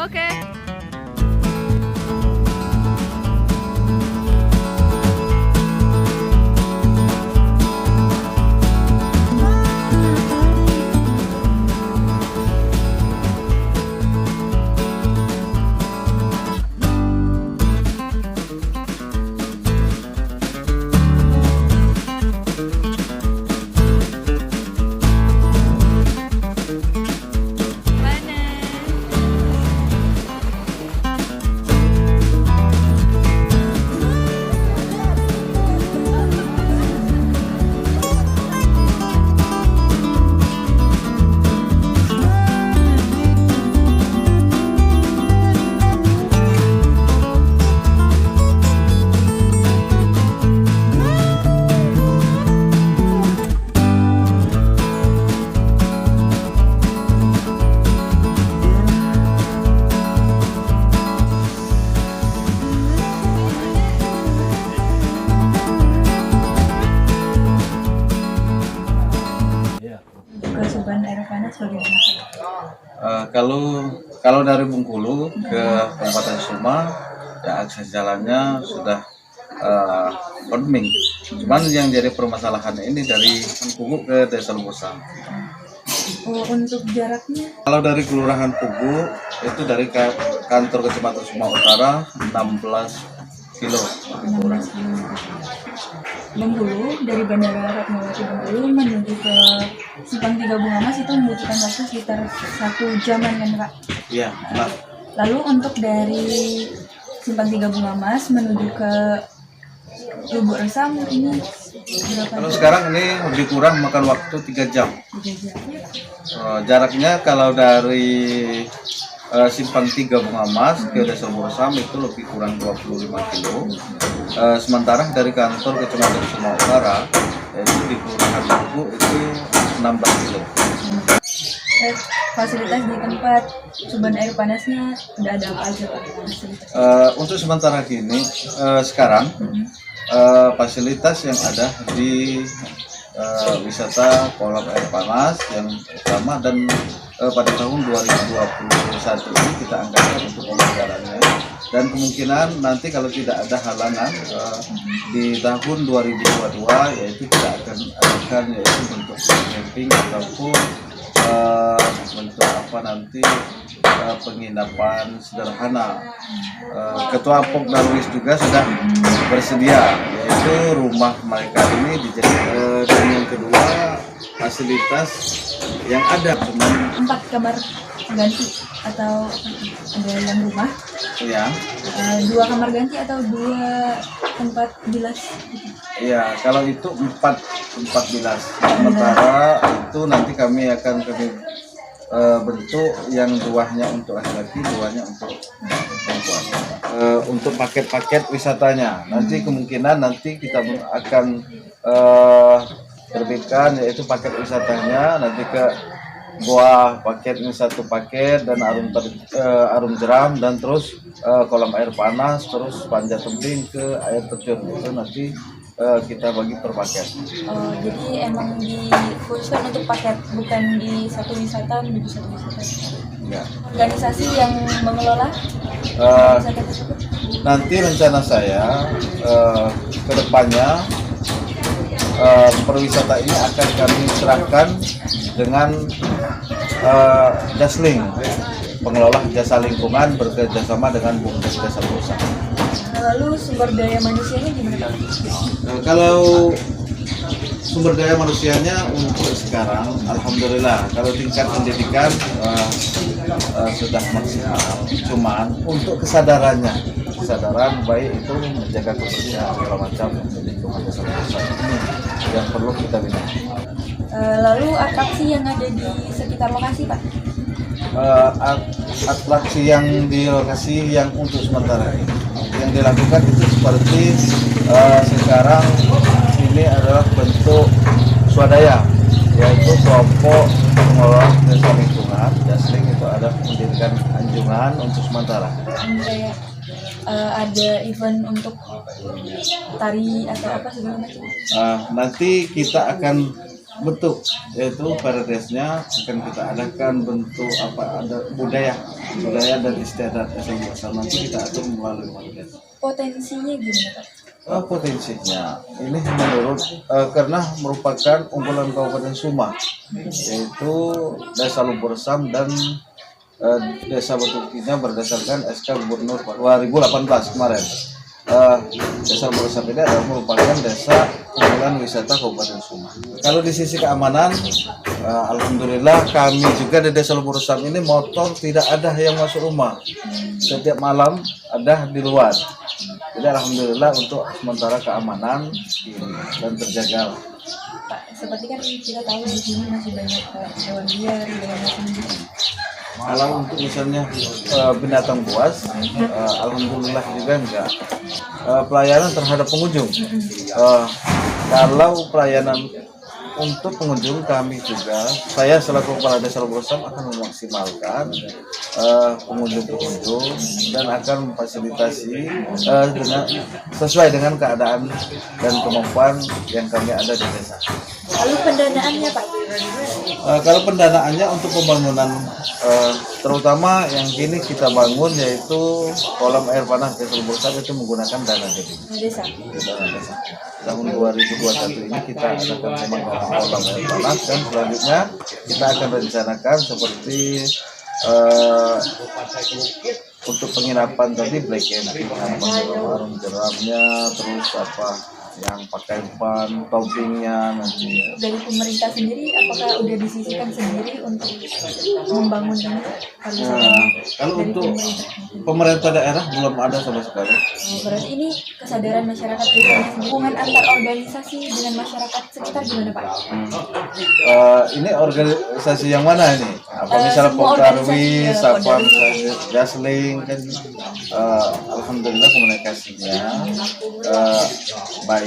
Oke. Kesuburan air panas bagaimana? Kalau dari Bengkulu ke Kabupaten Suma, ya akses jalannya sudah pening. Cuman yang jadi permasalahan ini dari Pugu ke Desa Lubusang. Oh, untuk jaraknya? Kalau dari Kelurahan Pugu itu dari kantor Kecamatan Suma Utara 16 kilo. 16 km. Bengkulu dari Bandara Fatmawati Bengkulu menuju ke Simpang Tiga Bunga Mas itu membutuhkan waktu sekitar 1 jaman kan Kak? Iya, benar. Lalu untuk dari Simpang Tiga Bunga Mas menuju ke Lubuk Resam ini berapa? Kalau sekarang ini lebih kurang makan waktu 3 jam. 3 jam. Jaraknya kalau dari Simpang Tiga Bunga Mas ke Desa Resam itu lebih kurang 25 kilo. Sementara dari kantor Kecamatan Suma Utara yaitu di Kelurahan Pugu itu 16 kilo. Fasilitas di tempat suban air panasnya udah ada apa aja Pak? Untuk sementara gini sekarang fasilitas yang ada di wisata kolam air panas yang utama dan pada tahun 2021 ini kita anggarkan untuk pembangunannya dan kemungkinan nanti kalau tidak ada halangan di tahun 2022 yaitu kita akan adakan yaitu bentuk camping ataupun bentuk apa nanti penginapan sederhana. Ketua Pok Darwis juga sudah bersedia yaitu rumah mereka ini dijadikan dan yang kedua fasilitas yang ada cuma 4 kamar ganti atau ada yang rumah? ya 2 kamar ganti atau 2 tempat bilas? iya kalau itu 4 bilas sementara itu nanti kami akan bentuk yang 2-nya untuk laki-laki 2-nya untuk perempuan. Untuk paket-paket wisatanya nanti kemungkinan nanti kita akan terbitkan yaitu paket wisatanya nanti ke buah paket ini 1 paket dan arum jeram dan terus kolam air panas terus panjat tebing ke air terjun itu nanti kita bagi per paket. Oh, jadi emang dikhususkan untuk paket bukan di satu wisata menuju satu wisata. Enggak. Organisasi yang mengelola wisata tersebut? Nanti rencana saya ke depannya perwisata ini akan kami serahkan dengan Jasling, pengelola jasa lingkungan bekerjasama dengan Bumdes Desa Lubusang. Lalu sumber daya manusianya gimana Pak? Kalau sumber daya manusianya untuk sekarang, alhamdulillah. Kalau tingkat pendidikan sudah maksimal. Cuman untuk kesadaran baik itu menjaga kebersihan segala macam untuk lingkungan desa ini yang perlu kita bina. Lalu atraksi yang ada di sekitar lokasi Pak? Atraksi yang di lokasi yang untuk sementara ini yang dilakukan itu seperti sekarang ini adalah bentuk swadaya yaitu kelompok pengelola desa lingkungan Jasling itu ada mendirikan anjungan untuk sementara. Kayak ada event untuk tari atau apa segala macam? Nanti kita akan bentuk, yaitu paradesnya akan kita adakan bentuk apa, ada budaya dan istiadat asal muasal, nanti kita atur melalui paradesi. Potensinya gimana Pak? Potensinya ini menurut karena merupakan unggulan Kabupaten Suma, yaitu Desa Lubursam dan Desa Batu Kinya berdasarkan SK Gubernur 2018 kemarin. Desa Lubursam ini adalah merupakan desa unggulan wisata Kabupaten Suma. Kalau di sisi keamanan, alhamdulillah kami juga di Desa Lubursam ini motor tidak ada yang masuk rumah. Setiap malam ada di luar. Jadi alhamdulillah untuk sementara keamanan ini dan terjaga. Pak, seperti kan kita tahu di sini masih banyak hewan liar, hewan asing. Kalau untuk misalnya binatang buas, alhamdulillah juga enggak. Pelayanan terhadap pengunjung. Kalau pelayanan untuk pengunjung, kami juga, saya selaku kepala Desa Lubursam akan memaksimalkan pengunjung dan akan memfasilitasi sesuai dengan keadaan dan kemampuan yang kami ada di desa. Lalu pendanaannya Pak? Kalau pendanaannya untuk pembangunan terutama yang kini kita bangun yaitu kolam air panas Desa Lubursam itu menggunakan dana desa. Dana desa. Tahun 2021 ini kita akan pembangunan kolam air panas dan selanjutnya kita akan rencanakan seperti untuk penginapan tadi black camping, warung jeramnya, terus apa yang pakai ban toppingnya nanti. Dari pemerintah sendiri apakah udah disisihkan sendiri untuk membangun ini? Kalau untuk pemerintah daerah belum ada sama sekali. Berarti ini kesadaran masyarakat hubungan antar organisasi dengan masyarakat sekitar gimana Pak? Ini organisasi yang mana ini? Apa misalnya Pokarwi, Sapam, Gasling kan? Alhamdulillah komunikasinya baik.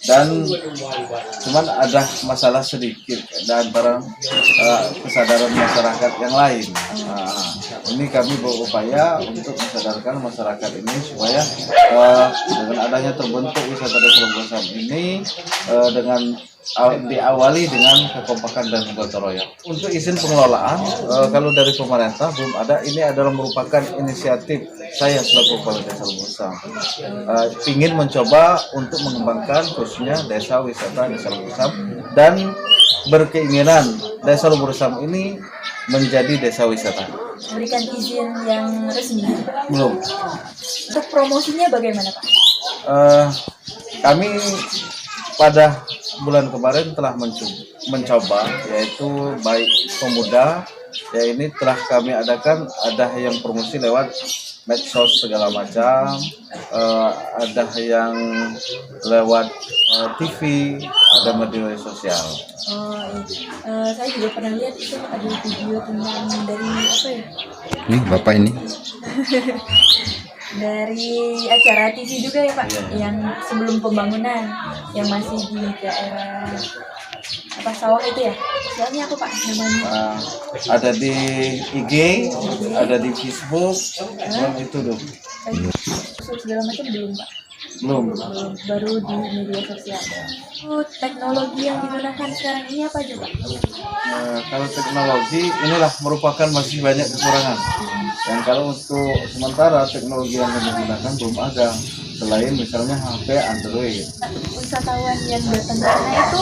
Dan cuman ada masalah sedikit dan antara kesadaran masyarakat yang lain. Ini kami berupaya untuk mensadarkan masyarakat ini supaya dengan adanya terbentuk wisata Desa Lubursam ini dengan diawali dengan kekompakan dan gotong royong. Untuk izin pengelolaan, kalau dari pemerintah belum ada. Ini adalah merupakan inisiatif saya selaku kepala Desa Lubursam. Ingin mencoba untuk mengembangkan khususnya desa wisata Desa Lubursam dan berkeinginan Desa Lubursam ini menjadi desa wisata. Berikan izin yang resmi? Belum. Untuk promosinya bagaimana Pak? Kami pada bulan kemarin telah mencoba, yaitu baik pemuda, ya ini telah kami adakan, ada yang promosi lewat medsos segala macam, ada yang lewat TV, ada media sosial. Saya juga pernah lihat itu ada video tentang dari apa ya? Nih bapak ini. Dari acara TV juga ya Pak, yang sebelum pembangunan, yang masih di daerah apa sawah itu ya? Soalnya apa Pak namanya? Ada di IG, ada di Facebook, itu dong. Segala macam belum Pak? Belum. Baru di media sosial. Teknologi yang digunakan sekarang ini apa aja Pak? Kalau teknologi inilah merupakan masih banyak kekurangan. Dan kalau untuk sementara teknologi yang kami gunakan belum ada, selain misalnya HP Android. Wisatawan yang datang ke sana itu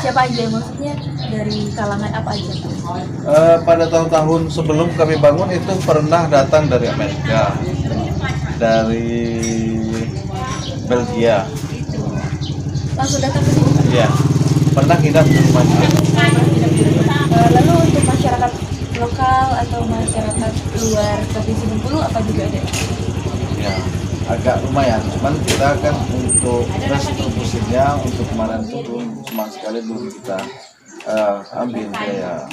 siapa aja, maksudnya dari kalangan apa aja? Pada tahun-tahun sebelum kami bangun itu pernah datang dari Amerika, dari Belgia. Langsung datang ke sini? Iya, pernah nginap di rumahnya. Lalu untuk masyarakat lokal atau masyarakat luar Provinsi Bengkulu apa juga ada? Ya, agak lumayan. Cuman kita kan untuk distribusinya untuk kemarin itu belum, sama sekali belum kita ambil biaya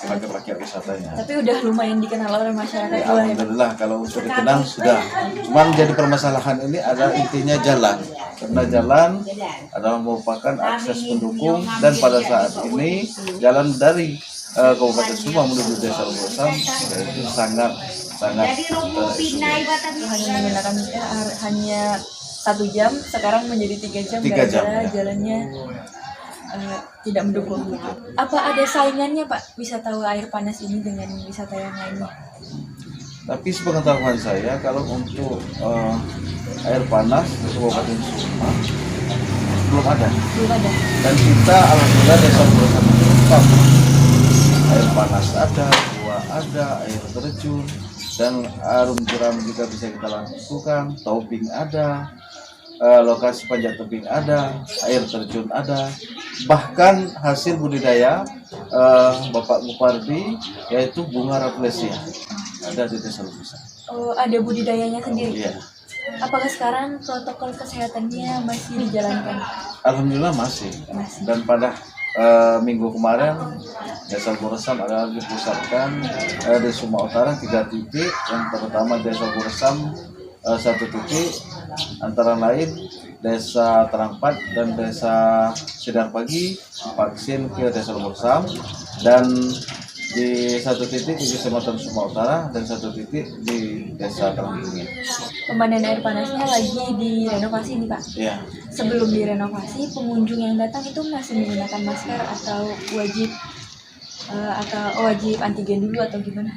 baik pakai wisatanya. Tapi udah lumayan dikenal oleh masyarakat Ya, luar ya? alhamdulillah kalau untuk dikenal sudah. Cuman jadi permasalahan ini ada intinya jalan. Karena jalan adalah merupakan akses pendukung dan pada saat ini jalan dari Kabupaten Suma menuju Desa Lubursam itu sangat Hanya menggunakan hanya 1 jam, sekarang menjadi 3 jam 3 jam, gara-gara ya. jalannya tidak mendukung. Apa ada saingannya Pak wisata air panas ini dengan wisata yang lainnya? Tapi sepengetahuan saya kalau untuk air panas di Kabupaten Suma belum ada. Belum ada. Dan kita alhamdulillah desa bersama lengkap. Air panas ada, gua ada, air terjun, dan arum jeram juga bisa kita lakukan. Tobing ada, lokasi panjat tebing ada, air terjun ada. Bahkan hasil budidaya Bapak Bupardi yaitu bunga rafflesia ada di desa Lubusan. Oh, ada budidayanya sendiri. Iya. Apakah sekarang protokol kesehatannya masih dijalankan? Alhamdulillah masih. Masih. Dan pada minggu kemarin Desa Goresam adalah dipusatkan di Suma Utara 3 titik. Yang pertama Desa Goresam 1 titik, antara lain Desa Terangpat dan Desa Sidar Pagi vaksin ke Desa Goresam, dan di 1 titik di Kecamatan Suma Utara dan 1 titik di Desa Terangkat. Pemandian air panasnya lagi direnovasi nih Pak. Iya. Sebelum direnovasi, pengunjung yang datang itu masih menggunakan masker atau wajib antigen dulu atau gimana?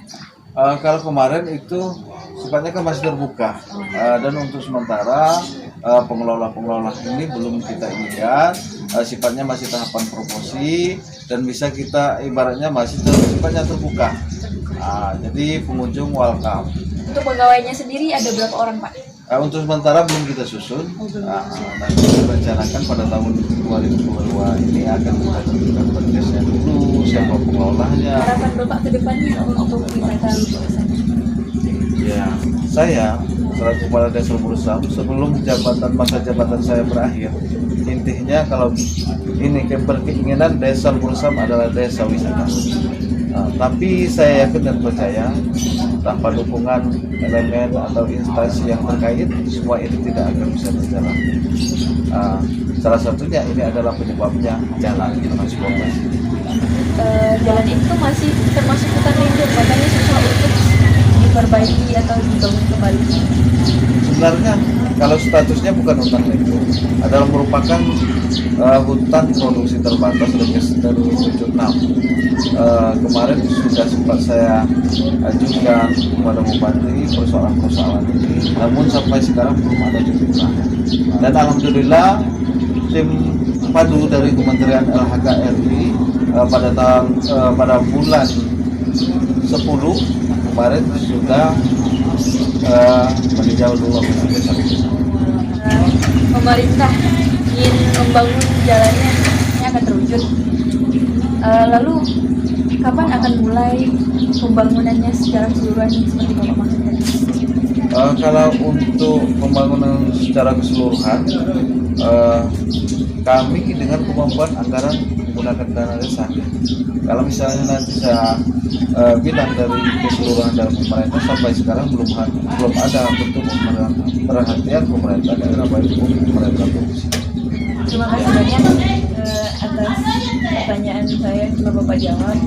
Kalau kemarin itu sifatnya kan masih terbuka, dan untuk sementara pengelola ini belum kita inikan, sifatnya masih tahapan promosi dan bisa kita ibaratnya masih sifatnya terbuka. Jadi pengunjung welcome. Untuk pegawainya sendiri ada berapa orang Pak? Untuk sementara belum kita susun. Nanti direncanakan pada tahun 2022 ini akan kita tentukan podcastnya dulu, siapa pengelolanya. Harapan Bapak ke depannya untuk wisata Lubusan? Ya, saya selaku kepala desa Lubusan sebelum masa jabatan saya berakhir, intinya kalau ini berkeinginan desa Lubusan adalah desa wisata. Tapi saya yakin dan percaya tanpa dukungan elemen atau instansi yang terkait, semua itu tidak akan bisa berjalan. Salah satunya ini adalah penyebabnya jalan transportasi. Jalan itu masih termasuk hutan lindung, makanya susah untuk diperbaiki atau dibangun kembali. Sebenarnya kalau statusnya bukan hutan lindung, adalah merupakan hutan produksi terbatas register 76. Kemarin sudah sempat saya ajukan kepada Bupati persoalan-persoalan ini, namun sampai sekarang belum ada titik terang. Dan alhamdulillah tim padu dari Kementerian LHK RI pada bulan 10 kemarin sudah meninjau dulu lokasi desa. Pemerintah ingin membangun jalannya, ini akan terwujud. Lalu kapan akan mulai pembangunannya secara keseluruhan seperti Bapak maksudnya? Kalau untuk pembangunan secara keseluruhan, kami dengan kemampuan anggaran menggunakan dana desa. Kalau misalnya nanti saya bilang dari keseluruhan dari pemerintah, sampai sekarang belum ada bentuk perhatian pemerintah daerah baik pemerintah provinsi. Terima kasih banyak atas pertanyaan saya, coba Bapak jawab.